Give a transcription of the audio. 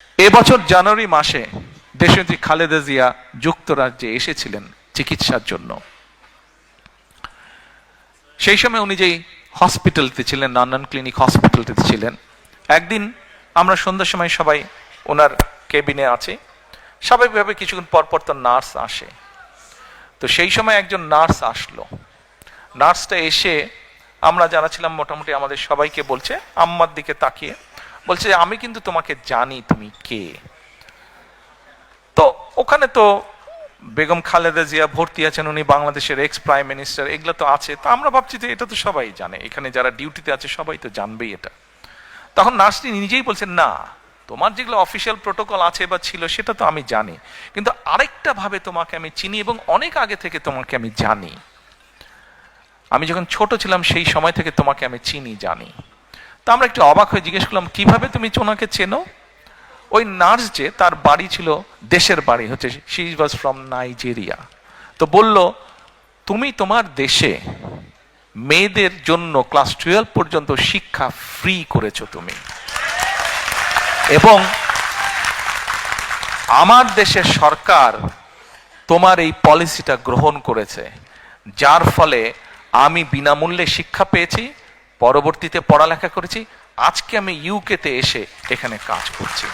এবছর জানুয়ারি মাসে দেশনেত্রী খালেদা জিয়া যুক্তরাজ্যে এসেছিলেন চিকিৎসার জন্য। সেই সময় উনি যেই হসপিটালতে ছিলেন, লন্ডন ক্লিনিক হসপিটালতে ছিলেন, একদিন আমরা সন্ধ্যার সময় সবাই ওনার কেবিনে আছি। স্বাভাবিকভাবে কিছুক্ষণ পর পর তো নার্স আসে। তো সেই সময় একজন নার্স আসলো। নার্সটা এসে আমরা যারা ছিলাম মোটামুটি আমাদের সবাইকে বলছে, আম্মার দিকে তাকিয়ে বলছে, আমি কিন্তু তোমাকে জানি, তুমি কে। তো ওখানে তো বেগম খালেদা জিয়া ভর্তি আছেন, উনি বাংলাদেশের এক্স প্রাইম মিনিস্টার, এগুলো তো আছে। তো আমরা ভাবছি যে এটা তো সবাই জানে, এখানে যারা ডিউটিতে আছে সবাই তো জানবেই এটা। তখন নার্সটি নিজেই বলছেন, না, তোমার যেগুলো অফিসিয়াল প্রোটোকল আছে বা ছিল সেটা তো আমি জানি, কিন্তু আরেকটা ভাবে তোমাকে আমি চিনি এবং অনেক আগে থেকে তোমাকে আমি জানি। আমি যখন ছোট ছিলাম সেই সময় থেকে তোমাকে আমি চিনি, জানি। তো আমরা একটু অবাক হয়ে জিজ্ঞেস করলাম, কিভাবে তুমি ওনাকে চেনো? ওই নার্স যে, তার বাড়ি ছিল, দেশের বাড়ি হচ্ছে, শি ওয়াজ ফ্রম নাইজেরিয়া। তো বলল, তুমি তোমার দেশে মেয়েদের জন্য ক্লাস 12 পর্যন্ত শিক্ষা ফ্রি করেছো তুমি, এবং আমার দেশের সরকার তোমার এই পলিসিটা গ্রহণ করেছে, যার ফলে আমি বিনামূল্যে শিক্ষা পেয়েছি, পরবর্তীতে পড়ালেখা করেছি, আজকে আমি ইউকেতে এসে এখানে কাজ করছি।